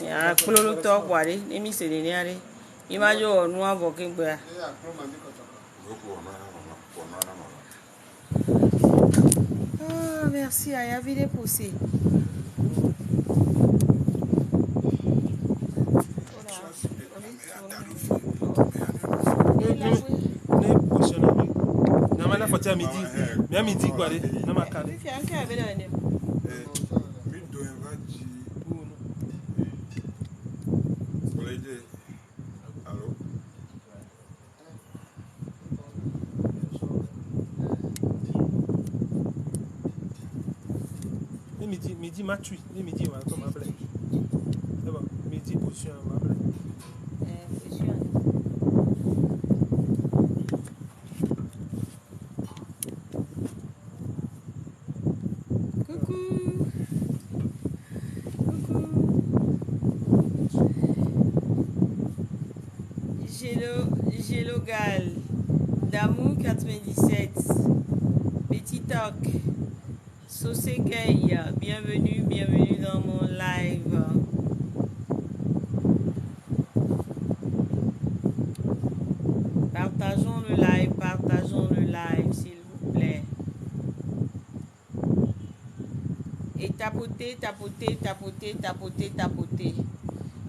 Ya, klolo to kwari, emi se de niare. Imajo onu avo kingbe. Ah, merci, Aya vide pousser. Namana foti à midi. Mais à midi quoi, na makale. Midi matui, midi on va comme appeler. C'est bon, midi position on va appeler. Gélogal, Damou 97, Petit Toc, Sosegay, bienvenue dans mon live. Partageons le live, s'il vous plaît. Et tapotez.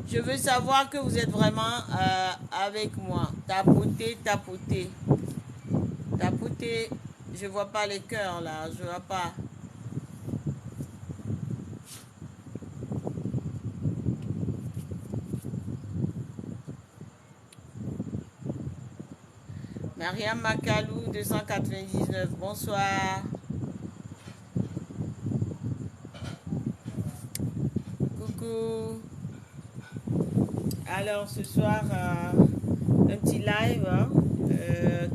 Je veux savoir que vous êtes vraiment avec moi. Tapotez. Je vois pas les cœurs là, je vois pas. Mariam Makalou 299, bonsoir. Coucou. Alors ce soir, un petit live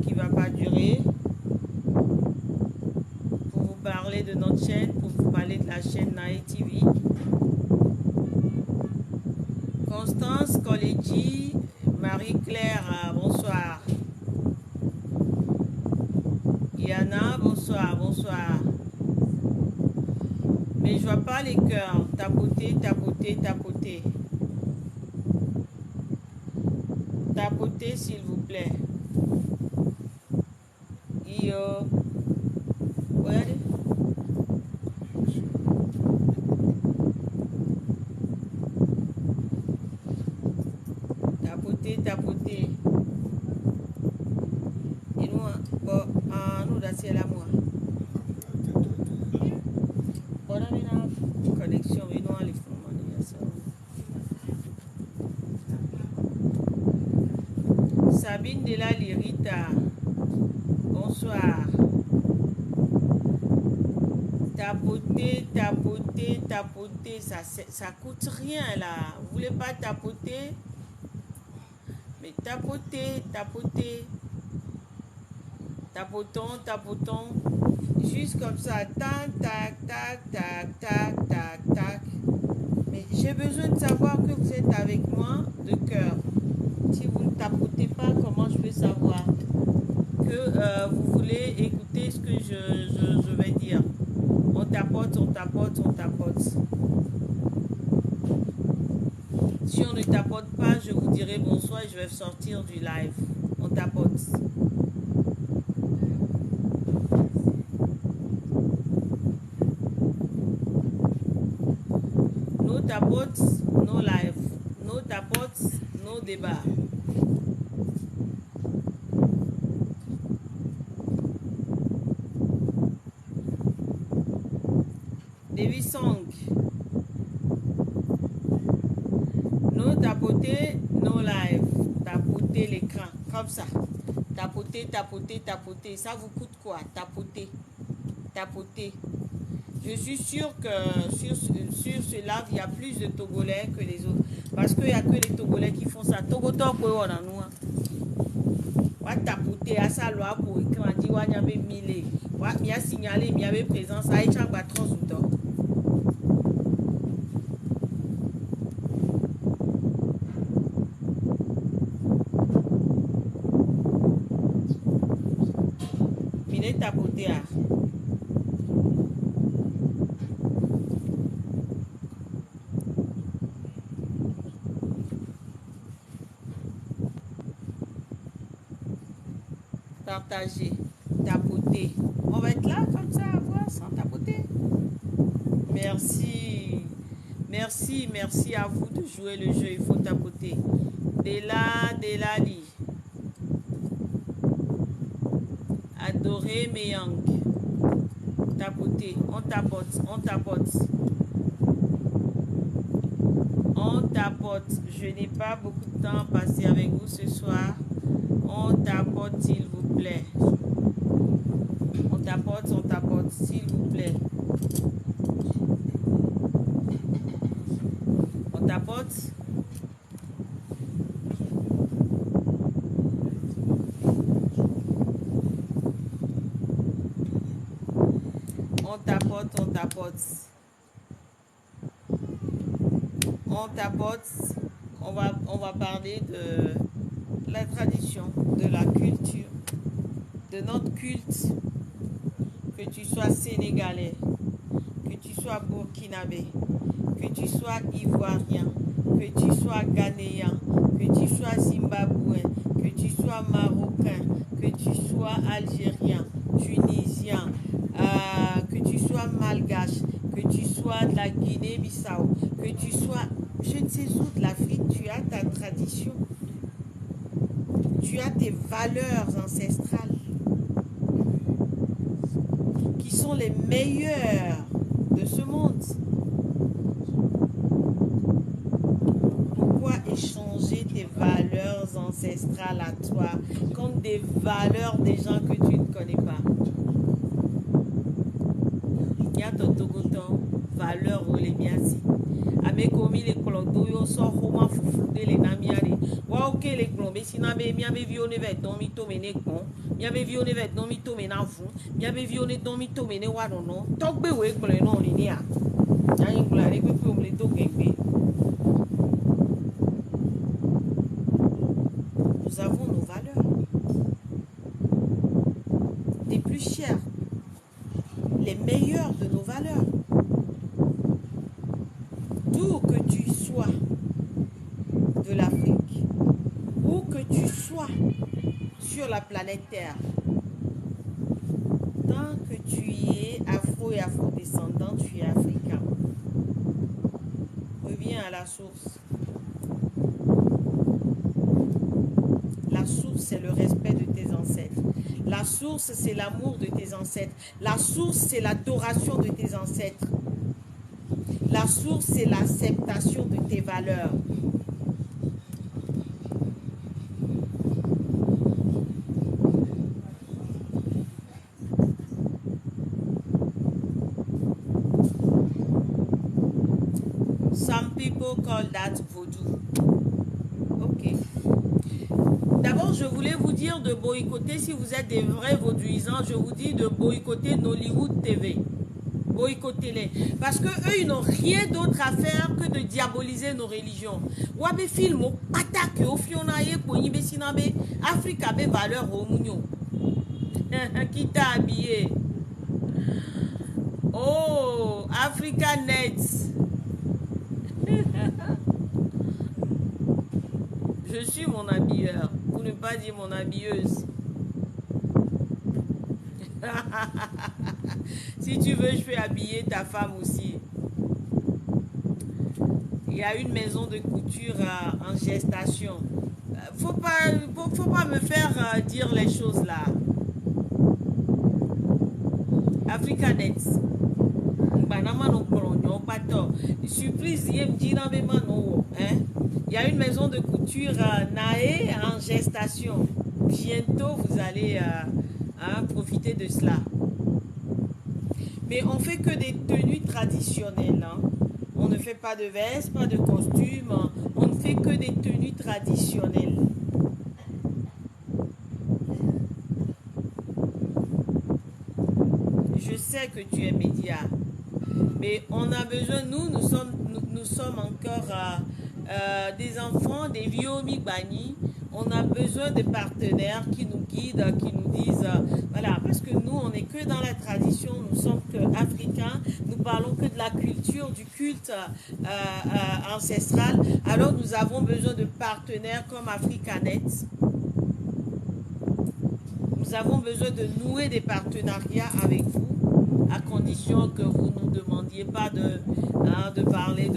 qui va pas durer. Pour vous parler de notre chaîne, pour vous parler de la chaîne Nae TV. Constance Koledji, Marie-Claire, bonsoir. Yana, bonsoir. Mais je vois pas les cœurs. Tapotez. Tapotez, s'il vous plaît. Yo. Regardez. Tapotez. Et nous, nous d'assieds là, moi. Bon, on a une connexion, mais nous, on les fait. Sabine de la Lirita, bonsoir. Tapoter, ça coûte rien là. Vous voulez pas tapoter? Mais tapoter. Tapotons. Juste comme ça. Tac. Mais j'ai besoin de savoir que vous êtes avec moi de cœur. Si vous ne tapotez pas, comment je peux savoir que vous voulez écouter ce que je vais dire? On tapote. Si on ne tapote pas, je vous dirai bonsoir et je vais sortir du live. On tapote. No tapote, no live. No tapote, no débat. David Song. No tapoter, no live. Tapoter l'écran. Comme ça. Tapoter. Ça vous coûte quoi? Tapoter. Je suis sûre que sur ce live, il y a plus de Togolais que les autres. Parce qu'il n'y a que les Togolais qui font ça. Togoto, quoi, on a nous. On va tapoter à sa loi pour écrire. On dit, il y avait mille. Il y a signalé, il y avait présence. Aïe, chaque batron sous toi. Tapoter. partager, tapoter. On va être là comme ça, à voir, sans tapoter. Merci. Merci, merci à vous de jouer le jeu. Il faut tapoter. Delali. Adoré Meyang. Tapoter. On tapote, on tapote. On tapote. Je n'ai pas beaucoup de temps à passer avec vous ce soir. On tapote, s'il vous plaît. On tapote, s'il vous plaît. On tapote. On tapote, on tapote. On tapote. On va parler de la tradition, de la culture, de notre culte. Que tu sois sénégalais, que tu sois burkinabé, que tu sois ivoirien, que tu sois ghanéen, que tu sois zimbabwéen, que tu sois marocain, que tu sois algérien, tunisien, que tu sois malgache, que tu sois de la Guinée-Bissau, que tu sois, je ne sais où de l'Afrique, tu as ta tradition, tu as tes valeurs ancestrales qui sont les meilleures de ce monde. Pourquoi échanger tes valeurs ancestrales à toi contre des valeurs des gens que tu ne connais pas? Il y a ton togoton, valeur ou les miasi. Avec omi les clodoyo sort comment foufouder les namiari. Wa ok les clombés sinon mi avait vionné vers ton mito mené con. Mi avait vionné vers ton mito mené fou. Mi avait vionné ton mito mené warono. Togbe we kle non ni ya. Yan glare que pour les to kembe. Nous avons nos valeurs. Les plus chères, les meilleures de nos valeurs. D'où que tu sois de l'Afrique, où que tu sois sur la planète Terre, tant que tu y es afro et afro-descendant, tu es africain. Reviens à la source. La source, c'est le respect de tes ancêtres. La source, c'est l'amour de tes ancêtres. La source, c'est l'adoration de tes ancêtres. La source, c'est l'acceptation de tes valeurs. Some people call that vaudou. Ok. D'abord, je voulais vous dire de boycotter, si vous êtes des vrais vaudouisants, je vous dis de boycotter Nollywood TV. Boycottez-les. Parce que eux, ils n'ont rien d'autre à faire que de diaboliser nos religions. Wabe film au attaque au fionaye pour sinabe Africa be valeur au mounio. Qui t'a habillé? Oh, Africa Net. Je suis mon habilleur, pour ne pas dire mon habilleuse. Si tu veux, je peux habiller ta femme aussi. Il y a une maison de couture en gestation. Faut pas me faire dire les choses là. Africanet. Surprise, il y a une maison de couture Naé en gestation. Bientôt, vous allez profiter de cela. Mais on fait que des tenues traditionnelles. Hein. On ne fait pas de veste, pas de costume. On ne fait que des tenues traditionnelles. Je sais que tu es média. Mais on a besoin, nous sommes encore des enfants, des vieux Migbani. On a besoin de partenaires qui nous guident, qui nous disent, voilà, parce que nous, on n'est que dans la tradition, nous sommes que africains, nous parlons que de la culture, du culte ancestral. Alors, nous avons besoin de partenaires comme Africanet. Nous Nous avons besoin de nouer des partenariats avec vous, à condition que vous ne nous demandiez pas de parler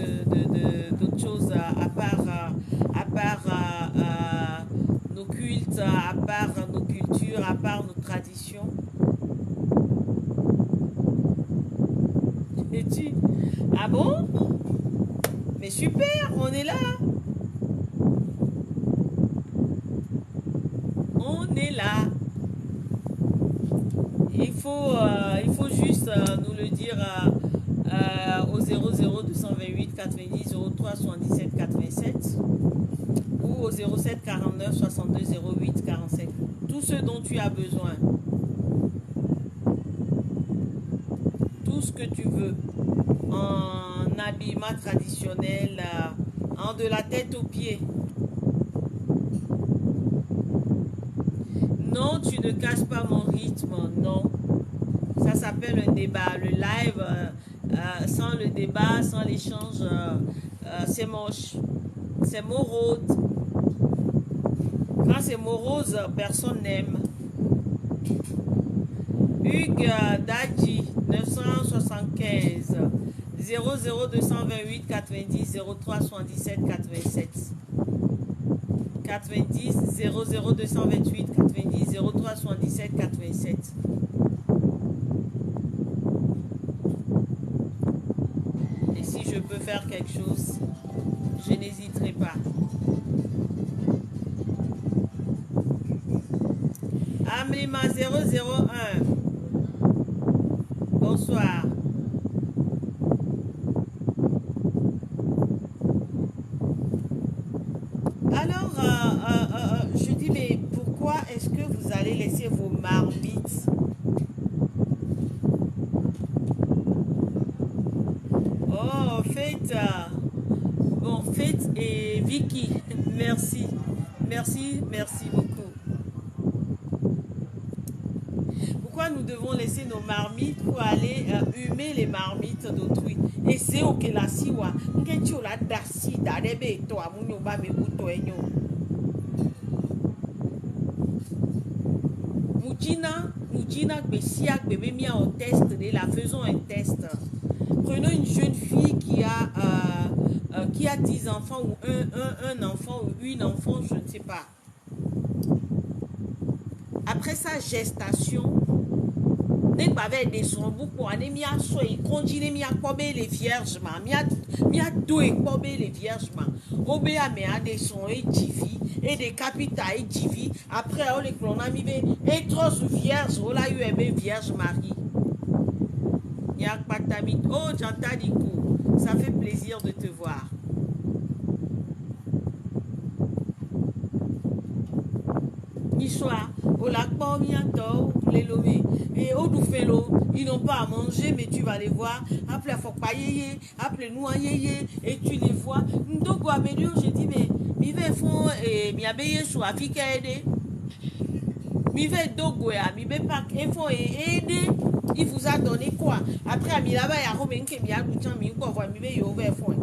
d'autres choses à part nos cultes, à part nos cultures, à part nos traditions. Et tu... Ah bon? Mais super, on est là. On est là. Il faut juste nous le dire au 00 228 90 03 77 87 ou au 07 49 62 08 45. Tout ce dont tu as besoin. Tout ce que tu veux. En habillement traditionnel, en de la tête aux pieds. Non, tu ne casses pas mon rythme, non. Ça s'appelle un débat. Le live, sans le débat, sans l'échange, c'est moche. C'est morose. Quand c'est morose, personne n'aime. Hugues Dadji, 975, 00 228 90 03 77 87. 90 00 228 90 03 77 87. Et si je peux faire quelque chose, je n'hésiterai pas. Amlima 001. Bonsoir. Alors, je dis, mais pourquoi est-ce que vous allez laisser vos marmites? Oh, Faith. Bon, Faith et Vicky, merci. Merci beaucoup. Pourquoi nous devons laisser nos marmites pour aller humer les marmites d'autrui? Et c'est ok la siwa. Ngencho la dasi darebe to amunyo ba me buto enyo. Mujina besia bébé mia au test de la faisons un test. Prenons une jeune fille qui a 10 enfants ou un enfant ou une enfant, je ne sais pas. Après sa gestation, ne bavait des sons beaucoup anémia soit il continue mia kobe les vierges ma mia doué kobe les vierges ma obéa mais a des sons et jivi et des capita et jivi après on les clona mi et trop vierge on l'a eu aimé vierge Marie nya patamit. Oh j'entends du coup, ça fait plaisir de te voir. Soir, au lac bientôt, les lomés. Et au Doufelo, ils n'ont pas à manger, mais tu vas les voir. Appelez à yéyé, appelez-nous à yéyé, et tu les vois. Donc, j'ai dit, mais il va faire et mi abeye sur Afrique aider. Mi va dogo ya, mi va pas il faut aider. Il vous a donné quoi? Après, à mi là-bas, il y a Romain qui mi a goûté, mi quoi voir, mi va y ouvrir fond.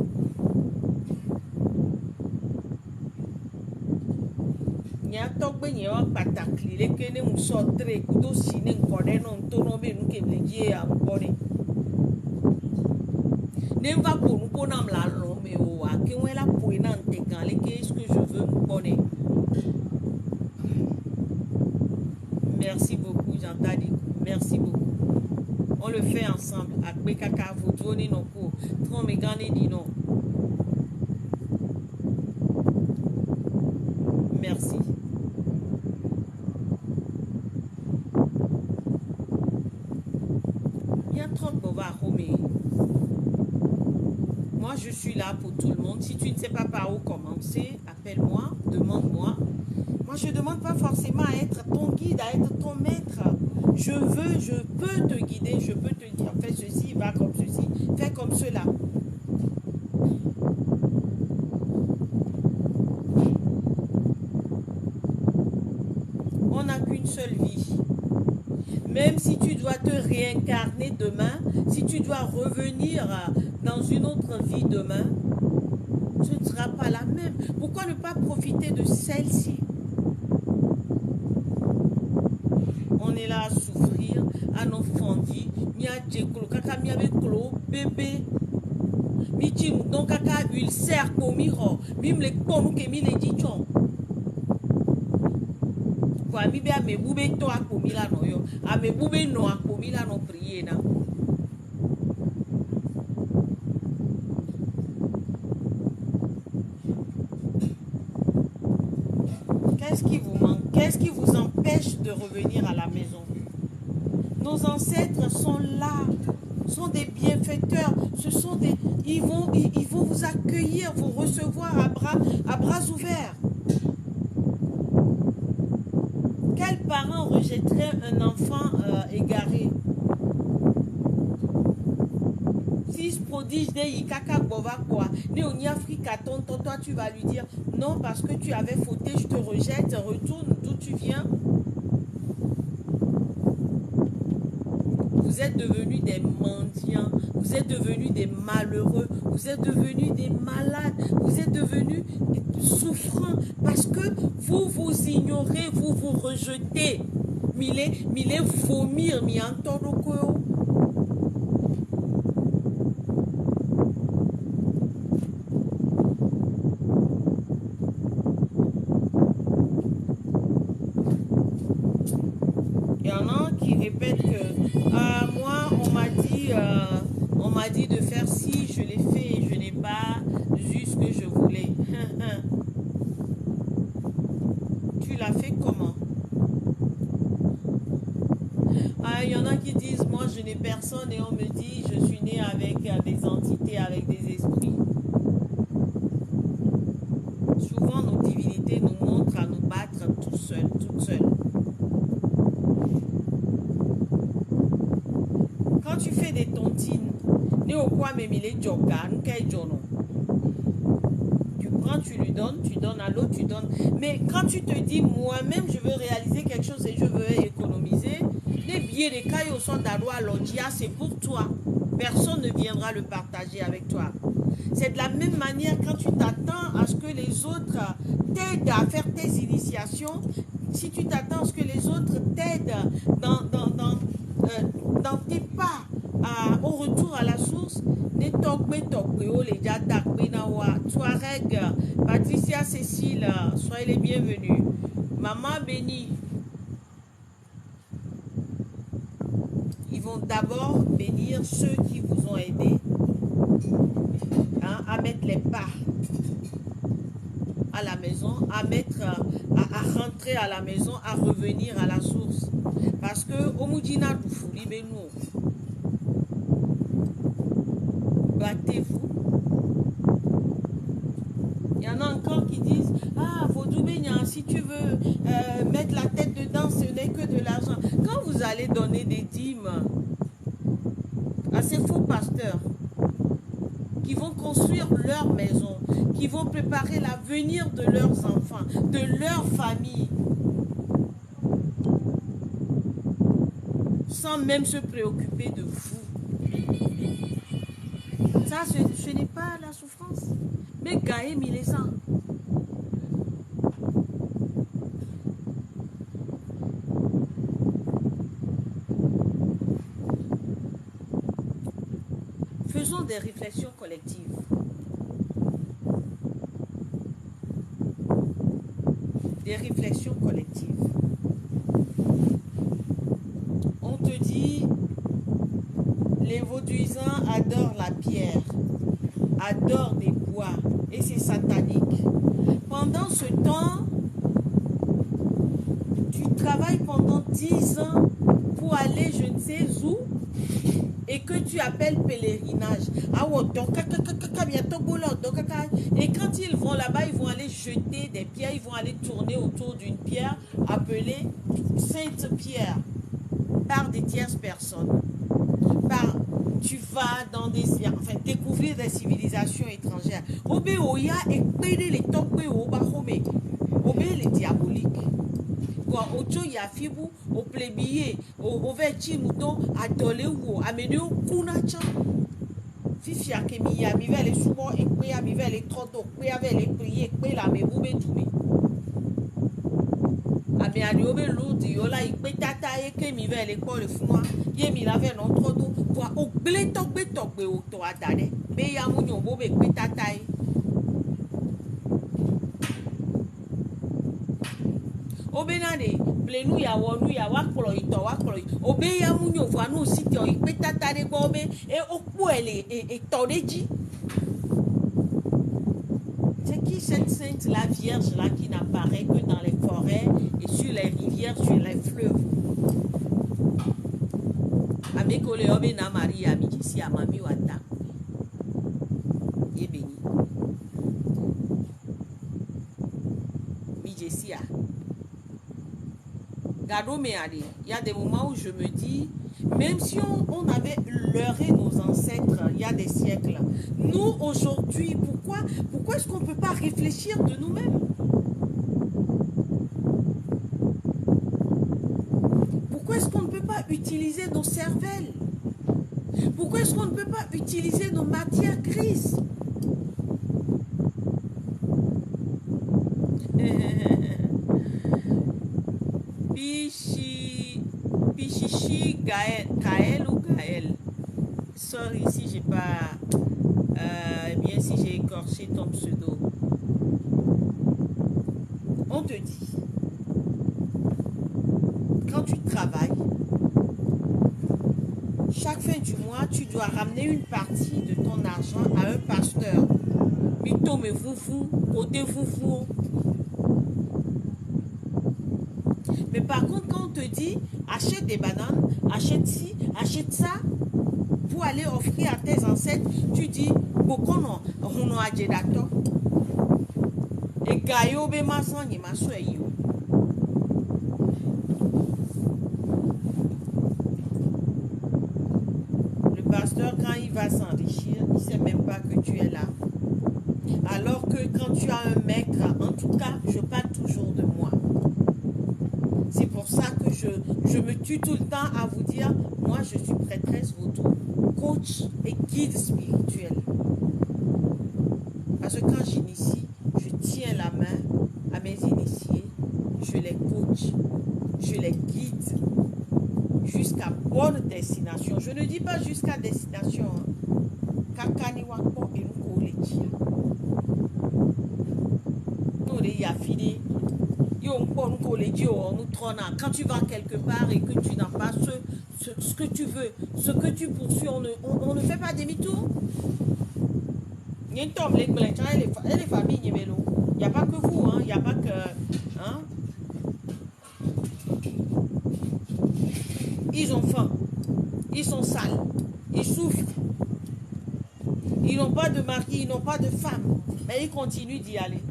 Togbe nyewa patakli leke ne musotre kudo sine nkode no ntono be nuke mleje ya mbone ne va pour nous pour nam la lo me o a ke wela pour na ntekan leke ce que je veux mbone. Merci beaucoup Jantadi, merci beaucoup. On le fait ensemble. Akbe kaka vous donnez nos cours. Tron me gane di non. Merci. Moi, je suis là pour tout le monde. Si tu ne sais pas par où commencer, appelle-moi, demande-moi. Moi, je ne demande pas forcément à être ton guide, à être ton maître. Je peux te guider, je peux te dire, fais ceci, va comme ceci, fais comme cela. On n'a qu'une seule vie. Même si tu dois te réincarner demain, si tu dois revenir dans une autre vie demain, ce ne sera pas la même. Pourquoi ne pas profiter de celle-ci? ano fondi mia jekolo kaka mia be klo bébé mi chinu don kaka ulcère ko mi ho mi mle kponu ke mi le jichon kwa mi be ame bube to akomi la no yo ame bube no akomi la no prier na. Qu'est-ce qui vous manque? Qu'est-ce qui vous empêche de revenir à la maison? Nos ancêtres sont là, sont des bienfaiteurs, ce sont des, ils vont vous accueillir, vous recevoir à bras ouverts. Quel parent rejetterait un enfant égaré? Fils prodige de Yikaka Bova quoi. Né au Afrika, toi tu vas lui dire non parce que tu avais fauté, je te rejette, retourne d'où tu viens. Vous êtes devenus des mendiants, vous êtes devenus des malheureux, vous êtes devenus des malades, vous êtes devenus souffrants parce que vous ignorez, vous rejetez. Mille vomir, mi antodoko. Il y en a qui répètent que moi on m'a dit de faire ci, je l'ai fait et je n'ai pas eu ce que je voulais. Tu l'as fait comment? Il y en a qui disent moi je n'ai personne et on me dit je suis né avec des entités, avec des esprits. Souvent nos divinités nous montrent à nous battre tout seuls, toutes seules. Quand tu fais des tontines, tu prends, tu lui donnes, tu donnes à l'autre, tu donnes. Mais quand tu te dis, moi-même, je veux réaliser quelque chose et je veux économiser, les billets de cailloux sont d'Aloa Longia, c'est pour toi. Personne ne viendra le partager avec toi. C'est de la même manière quand tu t'attends à ce que les autres t'aident à faire tes initiations. Si tu t'attends à ce que les autres t'aident dans tes pas au retour à la source, Touareg, Patricia Cécile, soyez les bienvenus. Maman bénie. Ils vont d'abord bénir ceux qui vous ont aidé à mettre les pas à la maison, à rentrer à la maison, à revenir à la source. Parce que au Moudjina Doufouli Benou, battez-vous. Il y en a encore qui disent ah, Vaudou-Bénia, si tu veux mettre la tête dedans, ce n'est que de l'argent. Quand vous allez donner des dîmes à ces faux pasteurs qui vont construire leur maison, qui vont préparer l'avenir de leurs enfants, de leur famille, sans même se préoccuper de vous. Ça, ce n'est pas la souffrance. Mais Gaïe Milesa. Faisons des réflexions collectives. Des réflexions collectives. On te dit, les Vauduisans adorent la pierre, adorent des bois, et c'est satanique. Pendant ce temps, tu travailles pendant 10 ans pour aller je ne sais où, et que tu appelles pèlerinage. Et quand ils vont là-bas, ils vont aller jeter des pierres, ils vont aller tourner autour d'une pierre appelée Sainte Pierre par des tierces personnes. Tu vas dans découvrir des civilisations étrangères. Obé Oya et pédé les topé au bahomé. Obé les diaboliques. Quoi, Ocho Yafibu, au plébillé, au verti mouton, à dolé ou à mener au kunacha. Fifia Kemia, mi va les souvent et puis mi va les trotto, puis avec les prières, puis la me boubé tout. Ami Aliobe Loudi, Yola va y pétata et que mi va l'école le fou ye mi la ve non trop do wa o gble to be o to adade be ya mu nyo bo be pétata e obenade blenu ya wonu ya wakplo ito obe ya mu nyo va no siti o pétata de bo be e okpo ele e to deji. C'est qui cette sainte la Vierge là qui n'apparaît que dans les forêts et sur les rivières, sur les fleuves? Amekole obe na Maria mi disi amami wata. Ye béni. Mi disi a. Gado me ade. Il y a des moments où je me dis, même si on avait leurré nos ancêtres il y a des siècles, nous aujourd'hui, pourquoi est-ce qu'on ne peut pas réfléchir de nous-mêmes? Pourquoi est-ce qu'on ne peut pas utiliser nos cervelles? Pourquoi est-ce qu'on ne peut pas utiliser nos matières grises? Pichichi Gaël ou Gaël? Sorry si j'ai pas... bien si j'ai écorché ton pseudo. On te dit, quand tu travailles, chaque fin du mois, tu dois ramener une partie de ton argent à un pasteur. Mito me foufou, côté foufou. Mais par contre, quand on te dit, achète des bananes, achète ci, achète ça, pour aller offrir à tes ancêtres, tu dis, Bokono, Runo Adjedato. Et Gayo be masan ni masweyo. Le pasteur, quand il va s'enrichir, il ne sait même pas que tu es là. Alors que quand tu as un maigre, en tout cas, je parle toujours de moi. C'est pour ça que je me tue tout le temps à vous dire, moi je suis prêtresse vaudou, coach et guide spirituel. Parce que quand j'initie, je tiens la main à mes initiés, je les coach, je les guide jusqu'à bonne destination. Je ne dis pas jusqu'à destination. Kakani wako et nous collège. Nous les yafidés. Quand tu vas quelque part et que tu n'as pas ce que tu veux, ce que tu poursuis, on ne fait pas demi-tour. Les familles, il n'y a pas que vous, hein, il n'y a pas que... Hein. Ils ont faim, ils sont sales, ils souffrent. Ils n'ont pas de mari, ils n'ont pas de femme, mais ils continuent d'y aller.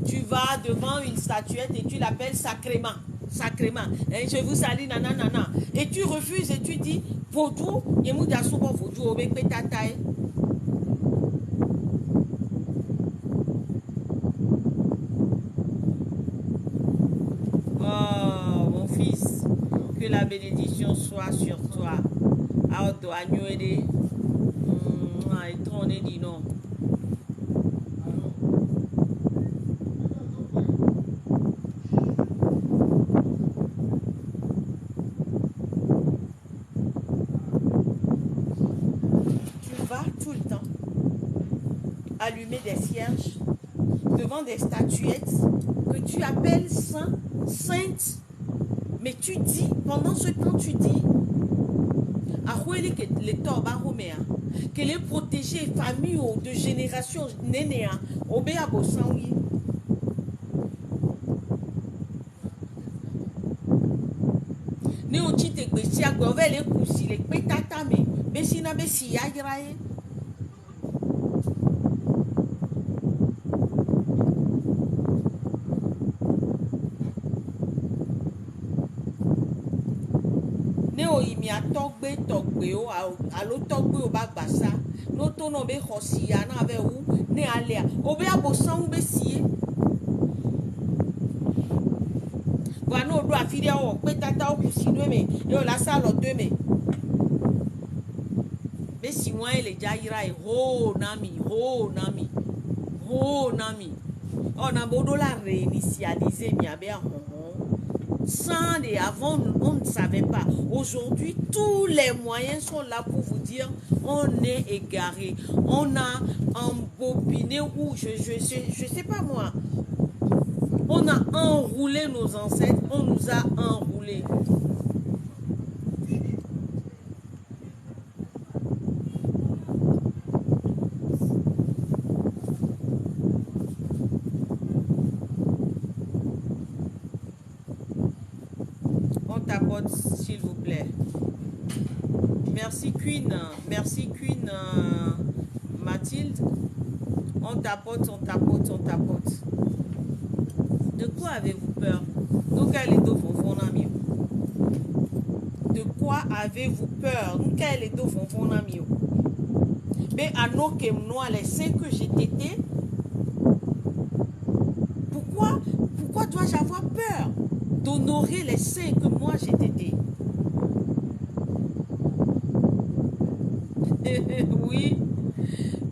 Tu vas devant une statuette et tu l'appelles sacrément. Sacrément. Et je vous salue, nanana. Et tu refuses et tu dis, vaudou, yemouda soubo vaudou, obekpe tatae. Oh, mon fils, que la bénédiction soit sur toi. Aodo agnoede. Et ton dit non. Allumer des cierges devant des statuettes que tu appelles saints, saintes, mais tu dis, pendant ce temps tu dis, que les protégés, familles de générations nénéa, obéa bosangi. Néo tite gbesia gove les koussi les petata me besina besi yagraye. Togbe togbe o alo togbe o bagbasa no to no be khosia na be wu ne alea o be abosan be sie wa no do afide o pe tata o kusi no me e o la salo de me be si wan ele jaira e ho nami o na bodo la réinitialiser mi abe ahon sans et avant, on ne savait pas. Aujourd'hui, tous les moyens sont là pour vous dire on est égaré. On a embobiné ou je sais pas moi. On a enroulé nos ancêtres, on nous a enroulés. On tapote, s'il vous plaît. Merci Queen, Mathilde. On tapote, on tapote, on tapote. De quoi avez-vous peur? Nous, quel est ton ami? De quoi avez-vous peur? Nous, quel est ton ami? Mais à nos kémois, les seins que j'ai tétés, pourquoi dois-je avoir peur d'honorer les seins que moi j'ai tétés? Oui,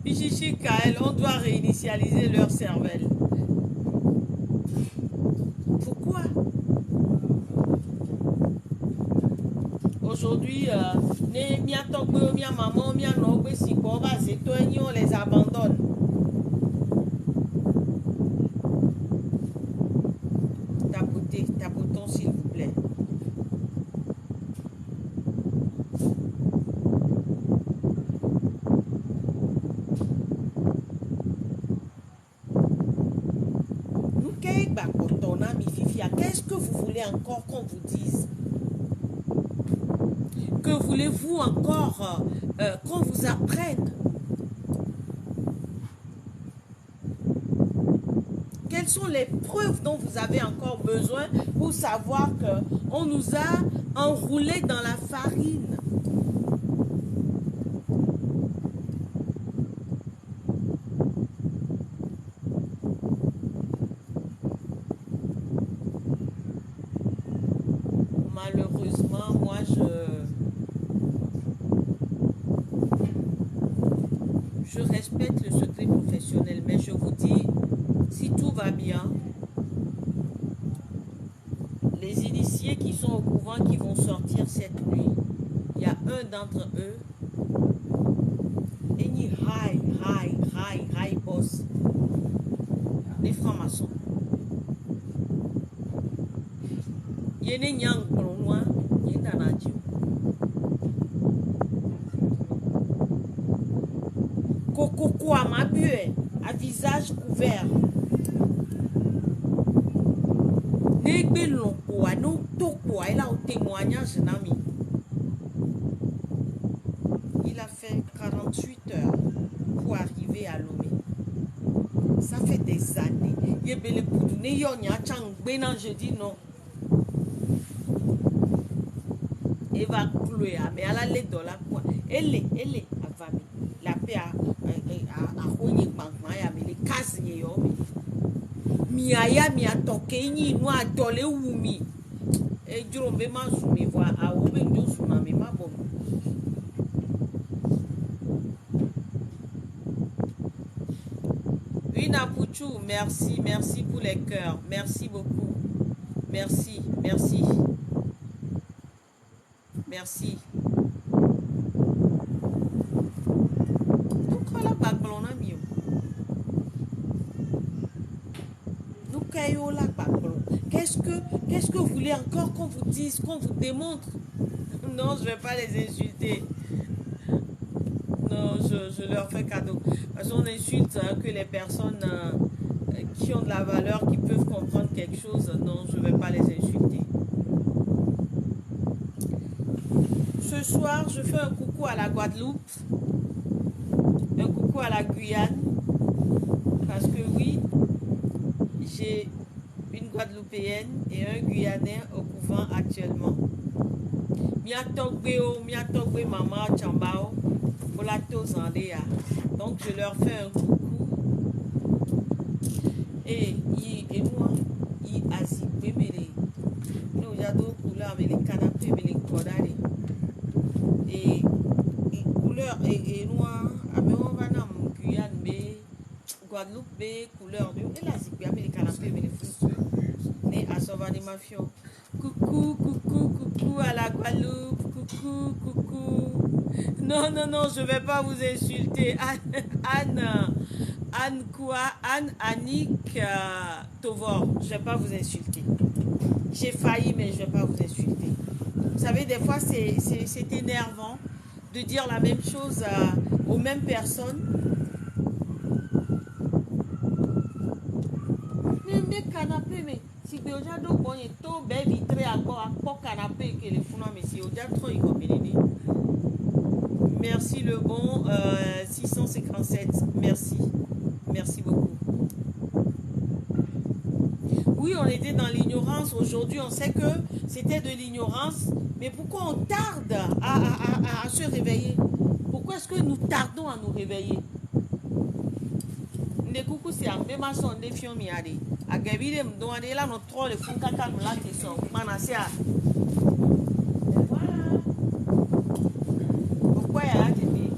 Pichichi Kael, on doit réinitialiser leur cervelle. Pourquoi? Aujourd'hui, on les abandonne. Tapotons s'il vous plaît. Qu'est-ce que vous voulez encore qu'on vous dise? Que voulez-vous encore qu'on vous apprenne? Quelles sont les preuves dont vous avez encore besoin pour savoir qu'on nous a enroulés dans la farine? Malheureusement, moi, je respecte le secret professionnel, mais je vous dis, si tout va bien, les initiés qui sont au couvent qui vont sortir cette nuit, il y a un d'entre eux, et ni high boss, les francs-maçons. Yene nyang loin, yena radio. Coco à ma buée, à visage couvert. Négbe lonko à nous toko à là au témoignage nami. Il a fait 48 heures pour arriver à Lomé. Ça fait des années. Yebele poudou ne yon ya chang benan je dis non. Eva cloué mais elle a les dollars quoi. Elle est avami. La paix a honye bankma ya mais les cases n'y yo. Miaya mi atoke ni no adole wumi. E jurombe ma sumi voa a obe njo tsunami ma bom. Oui Napuchu, merci pour les cœurs. Merci beaucoup. Merci. Pourquoi la baglona mio? Nous caillons la baglon. Qu'est-ce que vous voulez encore qu'on vous dise, qu'on vous démontre? Non, je ne vais pas les insulter. Non, je leur fais cadeau. Parce qu'on insulte que les personnes qui ont de la valeur, qui peuvent comprendre quelque chose. Non, je ne vais pas les insulter. Ce soir, je fais un coucou à la Guadeloupe, un coucou à la Guyane, parce que oui, j'ai une Guadeloupéenne et un Guyanais au couvent actuellement. Miatogbe maman Chambao, Molato Zandéa. Donc je leur fais un coucou. Et moi, ils azipé les nous j'adore couleur mais les canapés mais les cordari. Et couleur et noir, mais on va dans Guyane mais Guadeloupe mais couleur de et là c'est bien mais les canapés mais les fruits. Né à Sauvani Mafio. Coucou Coucou, coucou, coucou à la Guadeloupe. Coucou, coucou. Non, non, non, je ne vais pas vous insulter. Anne quoi? Anne Annick Tovor. Je ne vais pas vous insulter. J'ai failli, mais je ne vais pas vous insulter. Vous savez, des fois, c'est énervant de dire la même chose aux mêmes personnes. Mais canapé, mais si déjà donc bon, il tout bien vitré à quoi canapé que les fous mais si déjà trop il combine. Merci le bon 657. Merci. Merci beaucoup. Oui, on était dans l'ignorance. Aujourd'hui, on sait que c'était de l'ignorance. Mais pourquoi on tarde à se réveiller? Pourquoi est-ce que nous tardons à nous réveiller? Les coucou, c'est un même son de fion miade. A gavide m'donne là notre troll font caca nous là qui sont. Manasia. Voilà. Pourquoi il y a là télé?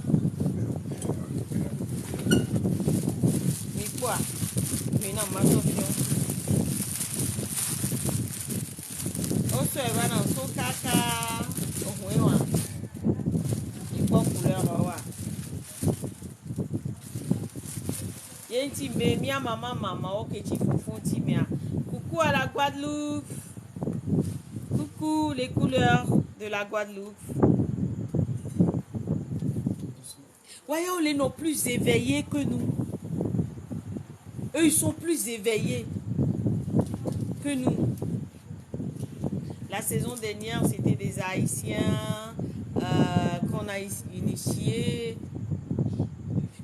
Mais quoi? Mais non, ma solution. On se va dans son caca. Oh oui, ouais. Il faut couleur, ouais. Yenti me mia maman ok ti fofon ti mia. Coucou à la Guadeloupe. Coucou les couleurs de la Guadeloupe. Voyons, les non plus éveillés que nous. Eux, ils sont plus éveillés que nous. La saison dernière, c'était des Haïtiens qu'on a initiés.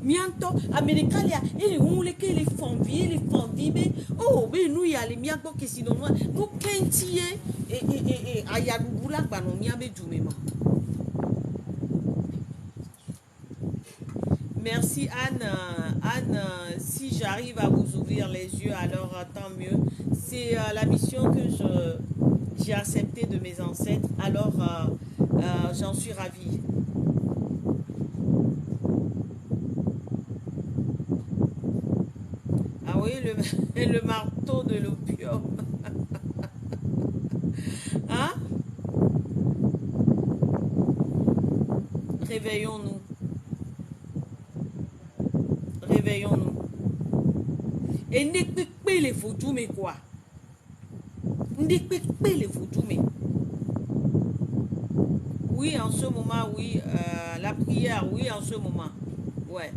Mianto, Américain, il est où les fondis, mais oh, mais nous, il y a les mianto qui sinon, nous, Kentier et Ayagoula, nous, il y a des doumements. Merci Anne. Anne, si j'arrive à vous ouvrir les yeux, alors tant mieux. C'est la mission que j'ai acceptée de mes ancêtres, alors j'en suis ravie. Ah oui, le marteau de l'opium. Hein? Réveillons-nous. Réveillons-nous. Et n'écoutez pas les photos, mais quoi? N'écoutez pas les photos, mais. Oui, en ce moment, oui. La prière, oui, en ce moment. Ouais.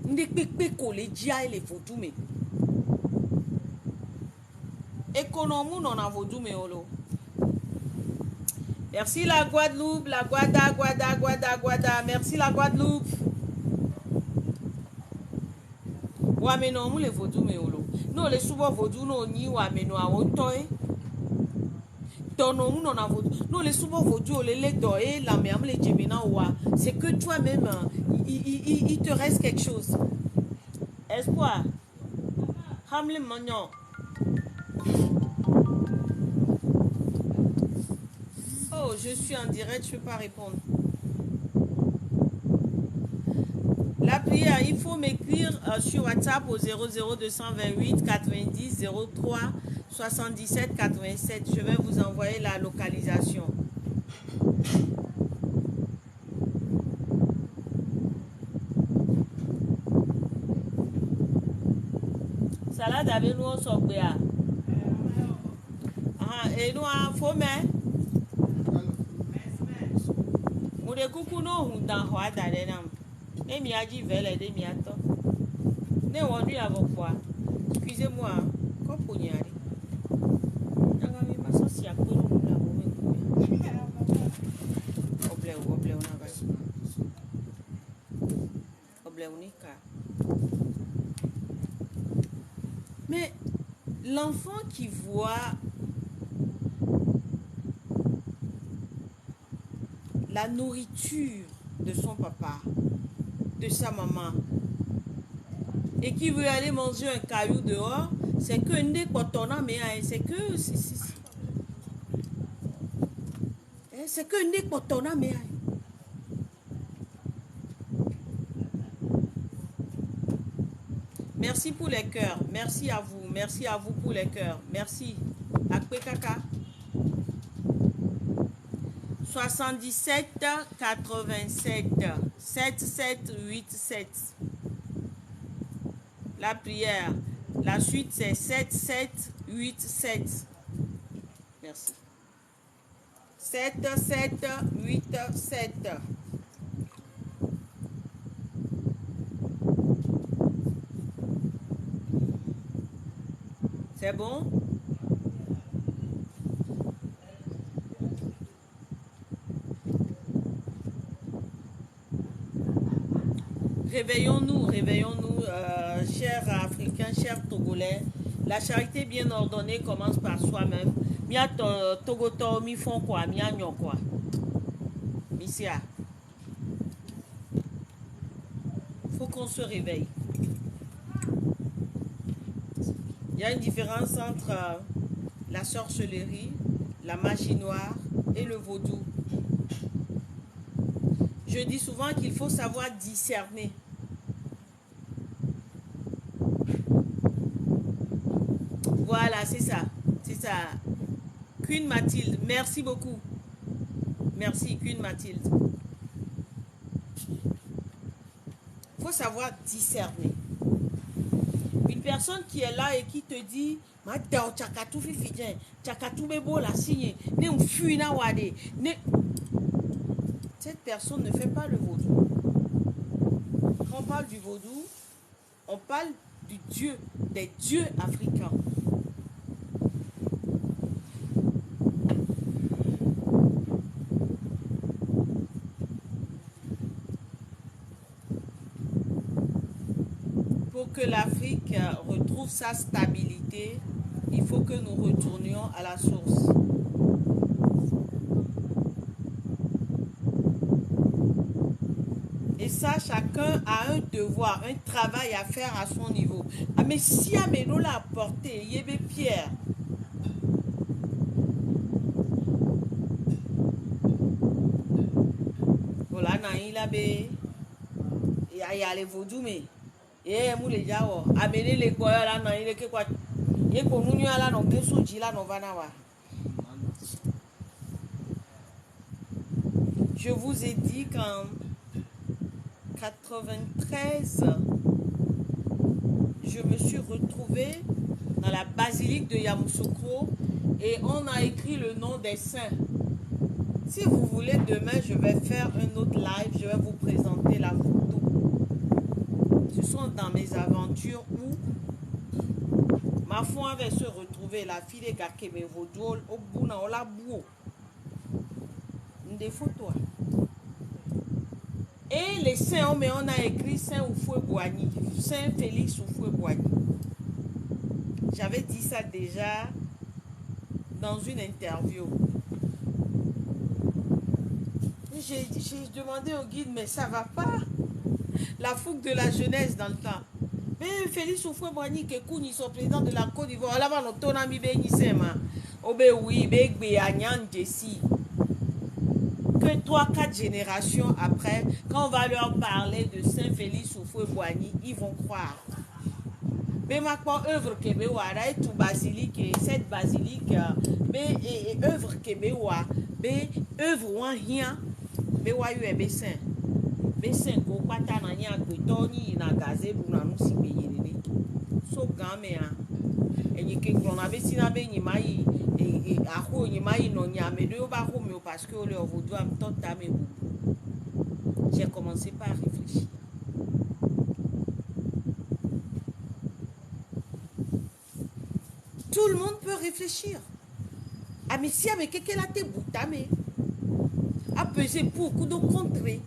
N'écoutez pas les dia et les photos, mais. Économie, non, a photos, mais olo. Merci la Guadeloupe, la Guada. Merci la Guadeloupe. Ouais, mais non, les photos, mais olo. Non, les souvent photos, non, ni ouais, mais non, à hauteuil. Non, non, non, les souvent photos, les doigts, la merde, les djemina, ouais. C'est que toi-même, il te reste quelque chose. Espoir. Hamle Magnon. Oh, je suis en direct, je ne peux pas répondre. La prière, il faut m'écrire sur WhatsApp au 00228 90 03 77 87. Je vais vous envoyer la localisation. Salade avec nous, on s'en fait. Et nous, il faut mettre. Moude coucou no hundan ho adare nam. E mi aji vele de mi ato. Ne wonu avant quoi? Excusez-moi. Ko ponyari. Nga mi masosi akuru na mo me ku. Oble ona ba. Oble unika. Mais l'enfant qui voit la nourriture de son papa, de sa maman, et qui veut aller manger un caillou dehors, c'est que c'est que c'est que Merci pour les cœurs. Merci à vous. Merci à vous pour les cœurs. Merci. Akpe kaka. 77 87 7787. La prière. La suite c'est 7787. Merci. 7787. C'est bon? Réveillons-nous, réveillons-nous, chers Africains, chers Togolais. La charité bien ordonnée commence par soi-même. Mia Togoto, mi font quoi? Mia nyon quoi? Missia. Faut qu'on se réveille. Il y a une différence entre la sorcellerie, la magie noire et le vaudou. Je dis souvent qu'il faut savoir discerner. Voilà, c'est ça. C'est ça. Queen Mathilde, merci beaucoup. Merci, Queen Mathilde. Il faut savoir discerner. Une personne qui est là et qui te dit cette personne ne fait pas le vaudou. Quand on parle du vaudou, on parle du Dieu, des dieux africains. Pour que l'Afrique retrouve sa stabilité, il faut que nous retournions à la source. Et ça, chacun a un devoir, un travail à faire à son niveau. Ah, mais si Amélo l'a apporté, il y avait Pierre. Voilà, il a bé. Il y a les vaudous, mais. Et mou les jawo. Amélie les quoi là, non, il est que quoi. Il est pour nous, là, non, que souji là, non, va n'avoir. Je vous ai dit qu'en 93, je me suis retrouvée dans la basilique de Yamoussoukro et on a écrit le nom des saints. Si vous voulez, demain, je vais faire un autre live, je vais vous présenter la photo. Ce sont dans mes aventures où ma foi avait se retrouver, la fille de Gakeme Vaudou, au bout dans la boue. Des photos. Et les saints, mais on a écrit Saint Oufoué-Boigny, Saint Félix Oufoué-Boigny. J'avais dit ça déjà dans une interview. J'ai demandé au guide, mais ça va pas. La fougue de la jeunesse dans le temps. Mais Félix Oufoué-Boigny, qui est son président de la Côte d'Ivoire, là-bas, on a mis oui, que 3-4 générations après, quand on va leur parler de Saint-Félix Oufoué-Boigny, ils vont croire. Mais maintenant, œuvre Québécois, tout basilique, cette basilique, mais œuvre Québécois, mais œuvre rien, mais ouais, saint. Mais saint, quoi, t'as n'a Tony, n'a gazé, nous n'avons si payé. So, gamin, et il y a qu'on avait si n'a pas ni et à quoi il m'a non y a mais deux bas parce que le vaudou a tant d'âme. J'ai commencé par réfléchir. Tout le monde peut réfléchir. Ah mais si avec quelqu'un a été boutamé, a pesé beaucoup de contrées.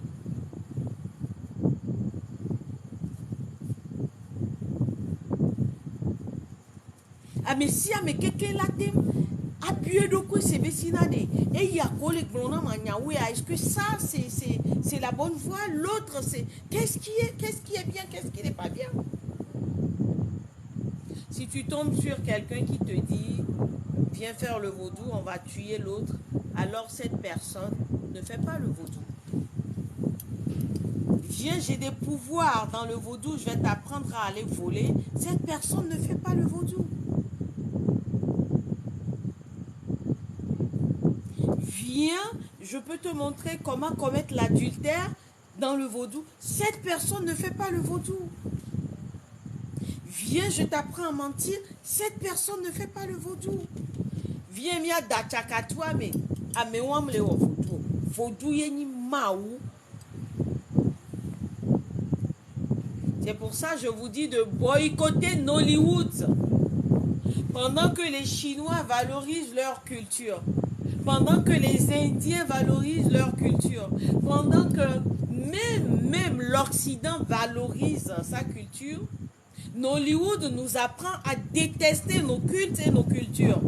Ah mais si avec quelqu'un l'a été appuyé de quoi c'est vessinade et il y a quoi les grenons maniaoué, est-ce que ça c'est la bonne voie, l'autre c'est qu'est-ce qui est bien, qu'est-ce qui n'est pas bien. Si tu tombes sur quelqu'un qui te dit viens faire le vaudou, on va tuer l'autre, alors cette personne ne fait pas le vaudou. Viens, j'ai des pouvoirs dans le vaudou, je vais t'apprendre à aller voler. Cette personne ne fait pas le vaudou. Viens, je peux te montrer comment commettre l'adultère dans le vaudou. Cette personne ne fait pas le vaudou. Viens, je t'apprends à mentir. Cette personne ne fait pas le vaudou. Viens, mia dachakatwa me amewam le vaudou. Vaudou yeni maou. C'est pour ça que je vous dis de boycotter Nollywood. Pendant que les Chinois valorisent leur culture. Pendant que les Indiens valorisent leur culture. Pendant que même l'Occident valorise sa culture. Nollywood nous apprend à détester nos cultes et nos cultures.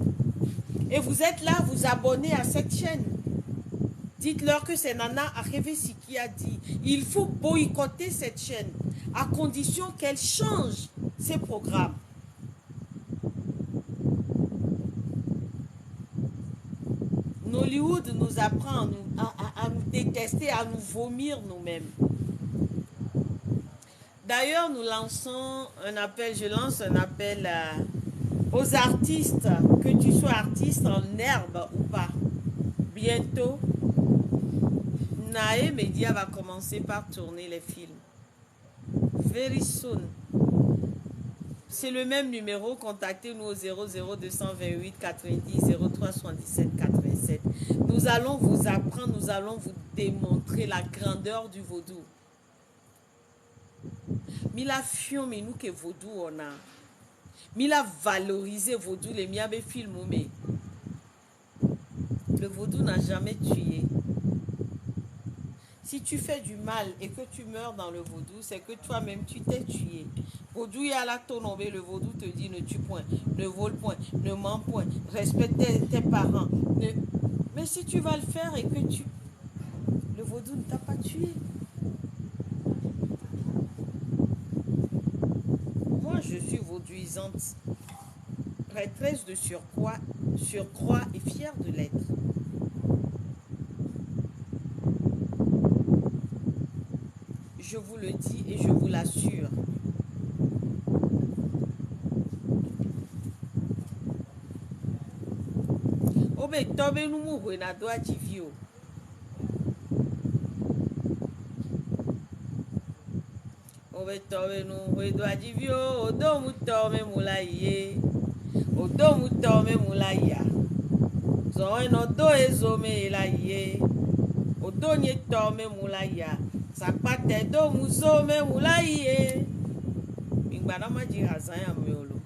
Et vous êtes là, vous abonnez à cette chaîne. Dites-leur que c'est Nana Arevesi qui a dit. Il faut boycotter cette chaîne à condition qu'elle change ses programmes. Nollywood nous apprend à nous détester, à nous vomir nous-mêmes. D'ailleurs, nous lançons un appel, je lance un appel aux artistes, que tu sois artiste en herbe ou pas. Bientôt, Nae Media va commencer par tourner les films. Very soon. C'est le même numéro, contactez-nous au 00228 90 03 77 87. Nous allons vous apprendre, nous allons vous démontrer la grandeur du vaudou. Mila fion mais nous que vaudou on a. Mila valorisé vaudou les miabe film mais le vaudou n'a jamais tué. Si tu fais du mal et que tu meurs dans le vaudou, c'est que toi-même tu t'es tué. Vaudou y a la tonombé, le vaudou te dit ne tue point, ne vole point, ne mens point, respecte tes parents. Mais si tu vas le faire et que tu... Le vaudou ne t'a pas tué. Moi, je suis vaudouisante, prêtresse de surcroît et fière de l'être. Je vous le dis et je vous l'assure. Obe tobe numu wena doa jivio. Obe tobe numu doa jivio. Odo mu tome mulaye. Odo mu tome mulaya. Zoe no do ezome elaye. Odo nye tome mulaya. Sapate do musome mulaye. Mingbana maji hazaya meolo.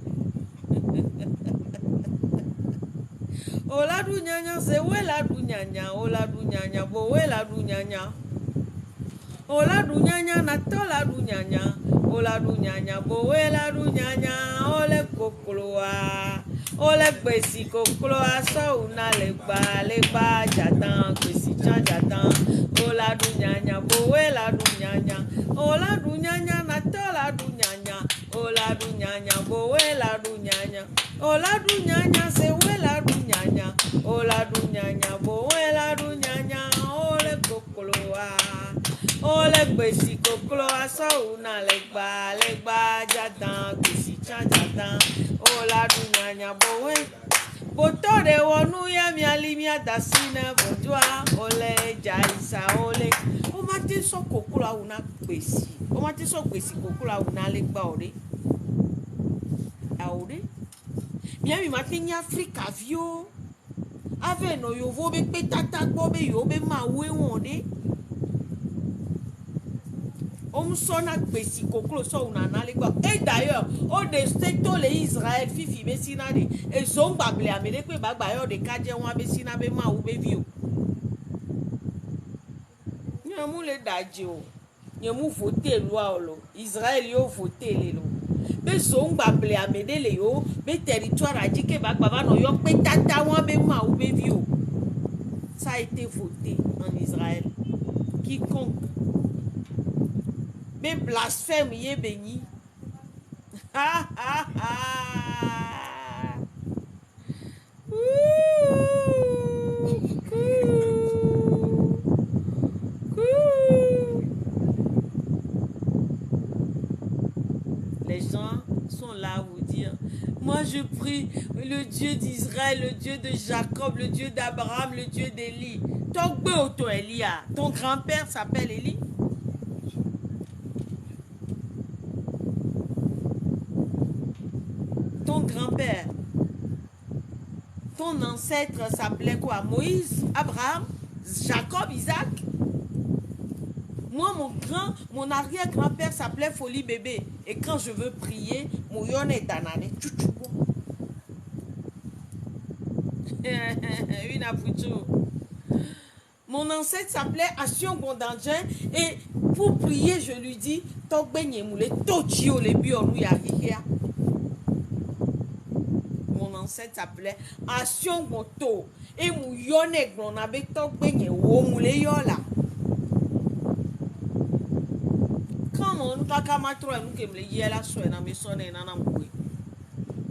Ola du nyanya se wela du nyanya. Ola du nyanya bo wela du nyanya. Ola du nyanya na tola du nyanya. Ola du nyanya bo wela du nyanya. Ole kokoloa. Ole gbesi kokoloa so una legba jatan gbesi chan jatan. Ola du nyanya bo wela du nyanya. Ola du nyanya na tola du nyanya. Ola du nyanya bo wela du nyanya. Ola du nyanya se wela du nyanya. Ola du nyanya bo wela du nyanya. Ole kokoloa. Ole gbesi kokoloa so una legba jatan gbesi chan jatan. Ola du nyanya bo we. Botore wonu ya miali mia dasina bodua. Ole jaisa ole. O mati so kokoloa una gbesi. O mati so gbesi kokoloa una legba ore. Aure. Miami mati ni Afrika vio. Ave no yovo be petata bobe yobe ma we wonde. Omsona gbesi kokolo so una na legba. Et d'ailleurs, au desteto le Israël fifi be sinade e zomba ble amele pe bagba yo de kaje won be sinabe ma u be vio. Nyamu le daje o. Nyamu voter loi lo. Israël yo voter le lo. Be zomba ble amede le yo be territoire a dit que bagba va no yo pe tata won be ma u be vio. Ça a été voté en Israël. Quiconque mais blasphème y est béni. Ha ha ha. les gens sont là à vous dire, moi je prie le Dieu d'Israël, le Dieu de Jacob, le Dieu d'Abraham, le Dieu d'Élie. Ton grand-père s'appelle Élie. Ton grand-père, ton ancêtre s'appelait quoi? Moïse, Abraham, Jacob, Isaac. Moi, mon arrière-grand-père s'appelait Folie Bébé. Et quand je veux prier, mon yon est danane. Une apucho. Mon ancêtre s'appelait Action Gondandjen. Et pour prier, je lui dis, mon ancêtre s'appelait Action Goto. Et mon yon est gronabé tokbenye wo moule yola. Quand on kaka matro nous que me yela so na me so na na mwe.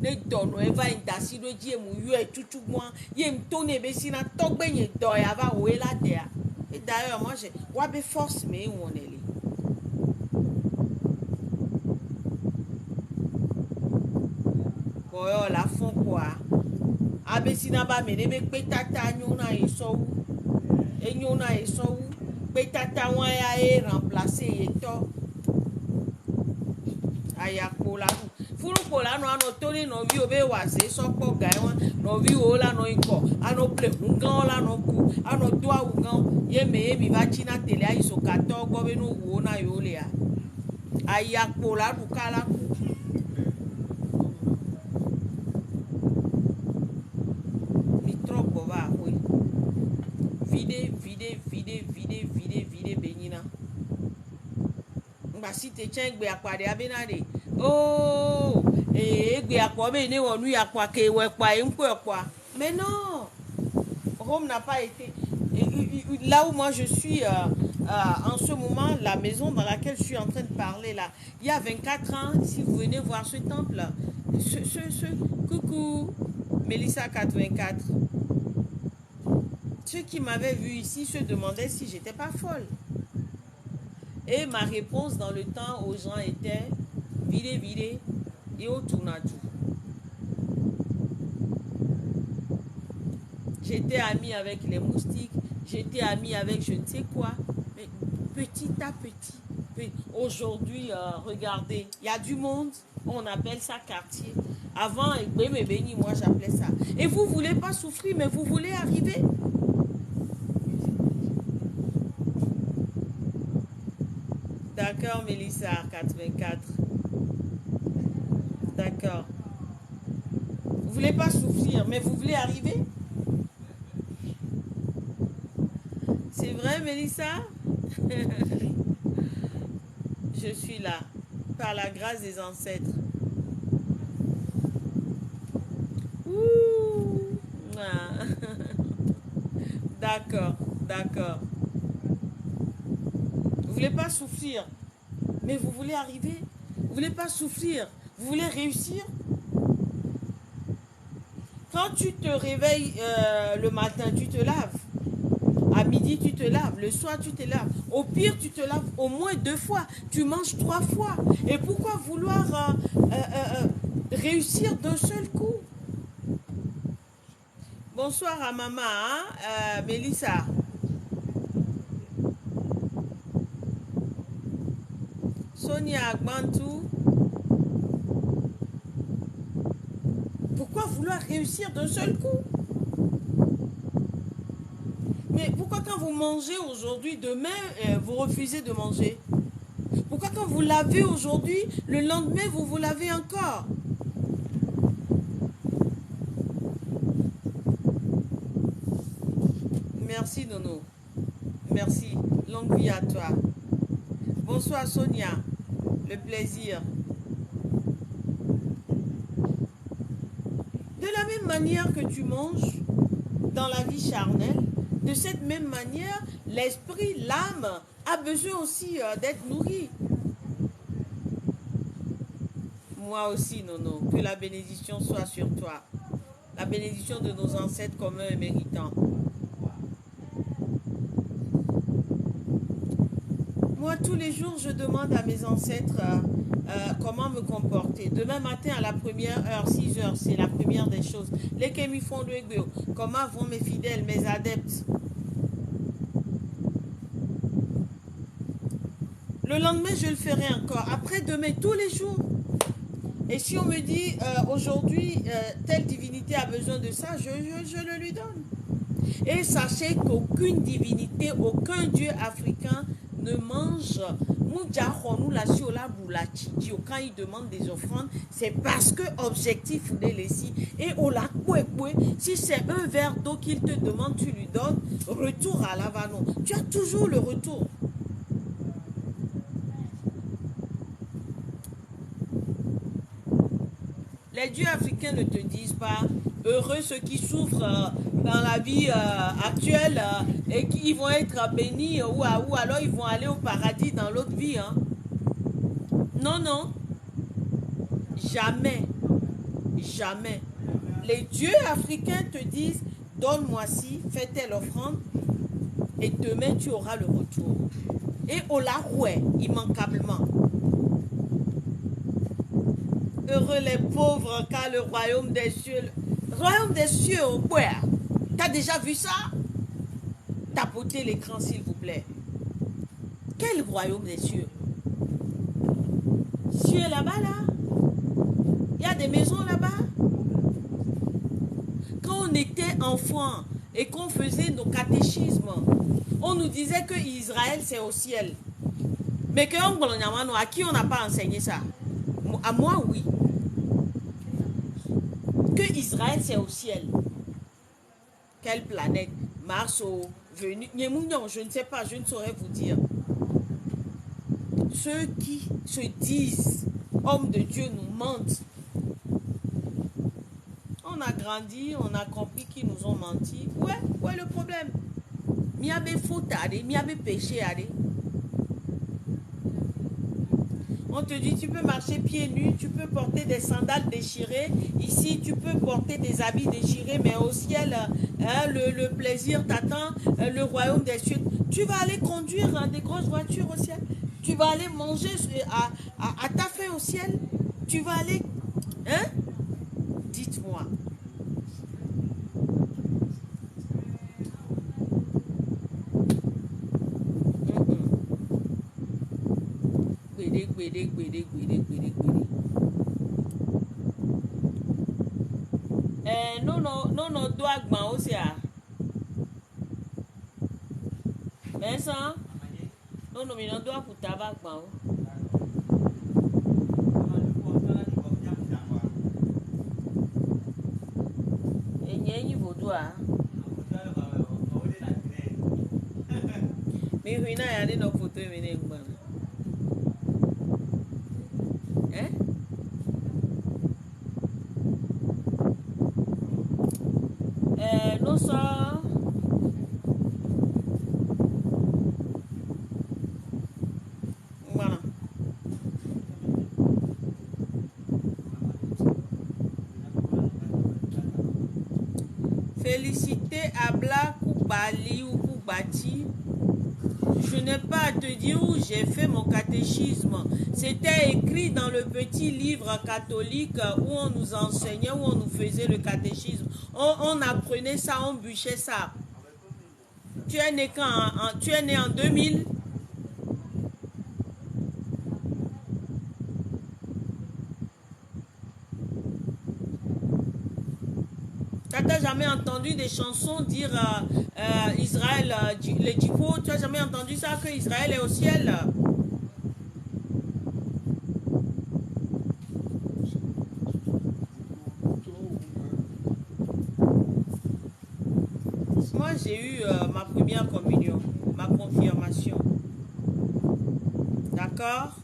Ne dono eva indasi do die mu yo e tutu moi ye mtone be sina tokbenye do ya va we la der. Et d'ailleurs moi j'ai wa be force me woneli. Boyo la fond quoi. Abesina ba me ne be petata nyona eso. E nyona eso. Petata wa ya e remplacer eto. Ayakola furu kola no ano tori no vi obe wase so po gai won no vi o la no iko ano ple hungan la no ku ano doa hungan ye me mi va china tele ai so kato go be no wo na yo le a ayakola du kala mi trop va oui vide benina si te tiens gbe akpade abenade oh gbe akpobe ne wonu yakwa ke we kwa enko kwa mais non Rome n'a pas été là où moi je suis en ce moment la maison dans laquelle je suis en train de parler là il y a 24 ans si vous venez voir ce temple coucou Mélissa 84 ceux qui m'avaient vu ici se demandaient si j'étais pas folle. Et ma réponse dans le temps aux gens était vide et au tournage. J'étais amie avec les moustiques, j'étais amie avec je ne sais quoi, mais petit à petit. Aujourd'hui, regardez, il y a du monde, on appelle ça quartier. Avant, moi j'appelais ça. Et vous ne voulez pas souffrir, mais vous voulez arriver. D'accord, Mélissa, 84. D'accord. Vous voulez pas souffrir, mais vous voulez arriver? C'est vrai, Mélissa? Je suis là, par la grâce des ancêtres. Ouh. Ah. D'accord, d'accord. Vous voulez pas souffrir, mais vous voulez arriver. Vous voulez pas souffrir, vous voulez réussir. Quand tu te réveilles le matin, tu te laves. À midi, tu te laves. Le soir, tu te laves. Au pire, tu te laves au moins 2 fois. Tu manges 3 fois. Et pourquoi vouloir réussir d'un seul coup? Bonsoir à maman, hein? Mélissa. Sonia Agbantou. Pourquoi vouloir réussir d'un seul coup? Mais pourquoi quand vous mangez aujourd'hui, demain, vous refusez de manger? Pourquoi quand vous lavez aujourd'hui, le lendemain, vous vous lavez encore? Merci Nono. Merci. Longue vie à toi. Bonsoir Sonia. Le plaisir. De la même manière que tu manges dans la vie charnelle, de cette même manière, l'esprit, l'âme a besoin aussi d'être nourri. Moi aussi, Nono, que la bénédiction soit sur toi. La bénédiction de nos ancêtres communs et méritants. Moi, tous les jours, je demande à mes ancêtres comment me comporter. Demain matin à la première heure, 6 heures, c'est la première des choses. Les Kémi font de comment vont mes fidèles, mes adeptes. Le lendemain, je le ferai encore. Après demain, tous les jours. Et si on me dit aujourd'hui, telle divinité a besoin de ça, je le lui donne. Et sachez qu'aucune divinité, aucun dieu africain ne mange. Quand il demande des offrandes, c'est parce que objectif est ici. Et si c'est un verre d'eau qu'il te demande, tu lui donnes, retour à l'avano. Tu as toujours le retour. Les dieux africains ne te disent pas heureux ceux qui souffrent dans la vie actuelle et qui vont être bénis ou alors ils vont aller au paradis dans l'autre vie. Hein. Non, non. Jamais. Jamais. Les dieux africains te disent donne-moi ci, fais telle offrande et demain tu auras le retour. Et au laroué, immanquablement. Heureux les pauvres car le royaume des cieux. Le royaume des cieux, au bois. T'as déjà vu ça? Tapotez l'écran s'il vous plaît. Quel royaume des cieux? Cieux là-bas là? Il y a des maisons là-bas? Quand on était enfant et qu'on faisait nos catéchismes, on nous disait que Israël c'est au ciel. Mais que à qui on n'a pas enseigné ça? À moi, oui. Que Israël, c'est au ciel. Quelle planète? Mars ou Vénus? Je ne sais pas, je ne saurais vous dire. Ceux qui se disent hommes de Dieu nous mentent. On a grandi, on a compris qu'ils nous ont menti. Où est le problème? Miabe faute, miabe péché, allez. On te dit, tu peux marcher pieds nus, tu peux porter des sandales déchirées. Ici, tu peux porter des habits déchirés, mais au ciel, le plaisir t'attend, le royaume des cieux. Tu vas aller conduire des grosses voitures au ciel. Tu vas aller manger à ta faim au ciel. Tu vas aller... Hein? Dites-moi. Non, doit aussi. Mais ça, non, mais non, doit pour tabac. Et n'y a ni vos doigts. Mais oui, il y a des photos, mais hein? Non, ça. Voilà. Félicité à Bla Koubali ou Koubati. Je n'ai pas à te dire où j'ai fait mon catéchisme. C'était écrit dans le petit livre catholique où on nous enseignait, où on nous faisait le catéchisme. On apprenait ça, on bûchait ça. Tu es né quand? Tu es né en 2000? T'as jamais entendu des chansons dire Israël, les djihos, tu n'as jamais entendu ça, que Israël est au ciel? Moi, j'ai eu ma première communion, ma confirmation. D'accord?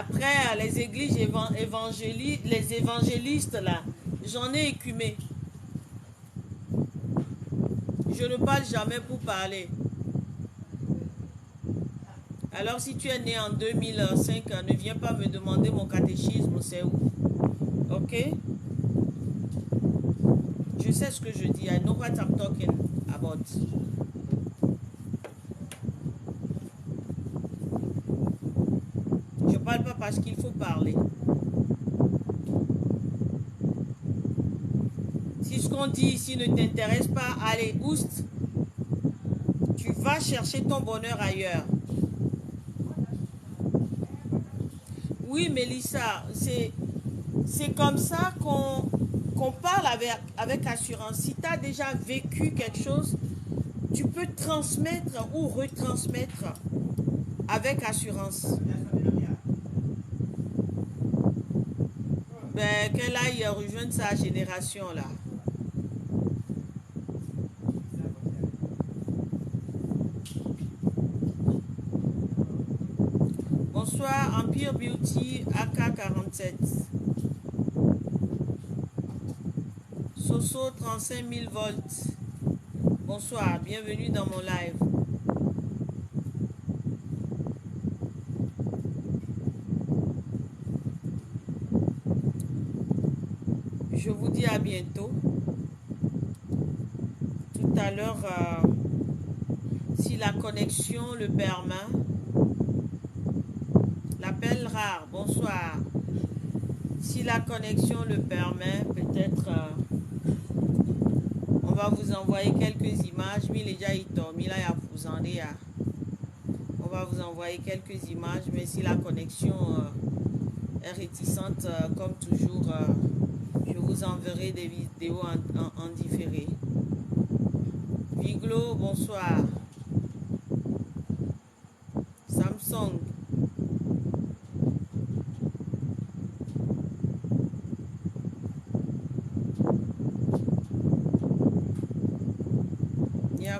Après, les églises les évangélistes, là, j'en ai écumé. Je ne parle jamais pour parler. Alors, si tu es né en 2005, ne viens pas me demander mon catéchisme, c'est où? Ok? Je sais ce que je dis. I know what I'm talking about. pas parce qu'il faut parler. Si ce qu'on dit ici ne t'intéresse pas, allez, oust. Tu vas chercher ton bonheur ailleurs. Oui, Mélissa, c'est comme ça qu'on parle avec assurance. Si tu as déjà vécu quelque chose, tu peux transmettre ou retransmettre avec assurance. Ben, qu'elle aille rejoindre sa génération là. Bonsoir, Empire Beauty AK47. Soso 35 000 volts. Bonsoir, bienvenue dans mon live. Je vous dis à bientôt. Tout à l'heure, si la connexion le permet. L'appel rare, bonsoir. Si la connexion le permet, peut-être on va vous envoyer quelques images. On va vous envoyer quelques images, mais si la connexion est réticente, comme toujours, je vous enverrai des vidéos en différé. Viglo, bonsoir. Samsung.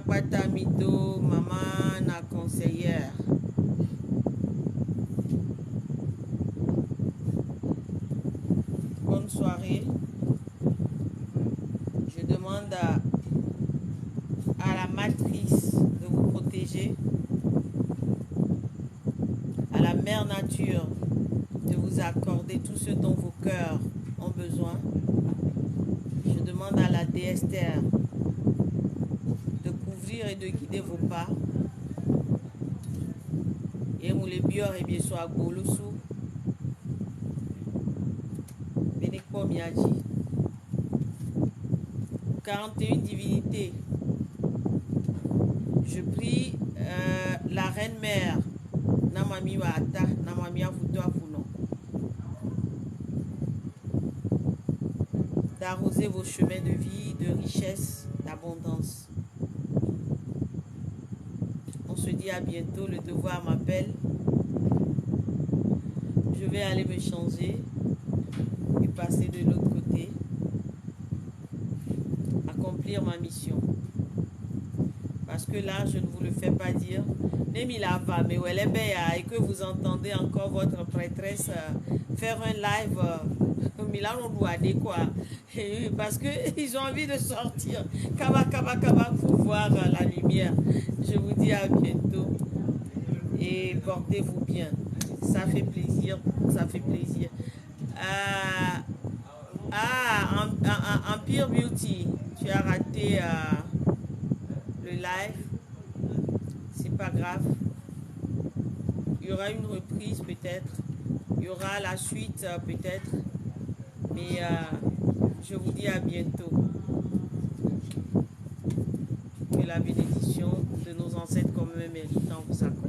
Patamito, maman, la conseillère. Bonne soirée. Je demande à la matrice de vous protéger, à la mère nature de vous accorder tout ce dont vos cœurs ont besoin. Je demande à la déesse Terre et de guider vos pas. Et vous les bior et bien soit Golosu. Benekpo Miaji. 41 divinités. Je prie la reine mère Namami Wata, Namami Afuto Afuno, d'arroser vos chemins de vie, de richesse, d'abondance. Je dis à bientôt, le devoir m'appelle. Je vais aller me changer et passer de l'autre côté, accomplir ma mission. Parce que là, je ne vous le fais pas dire. Nemilava, mais elle est belle, et que vous entendez encore votre prêtresse faire un live. Milan on doit dire quoi. Parce qu'ils ont envie de sortir. Kaba, kaba, kaba, pour voir la lumière. Je vous dis à bientôt. Et portez-vous bien. Ça fait plaisir. Ça fait plaisir. Empire Beauty. Tu as raté le live. C'est pas grave. Il y aura une reprise peut-être. Il y aura la suite peut-être. Mais je vous dis à bientôt. Que la bénédiction de nos ancêtres comme eux méritant vous accorde.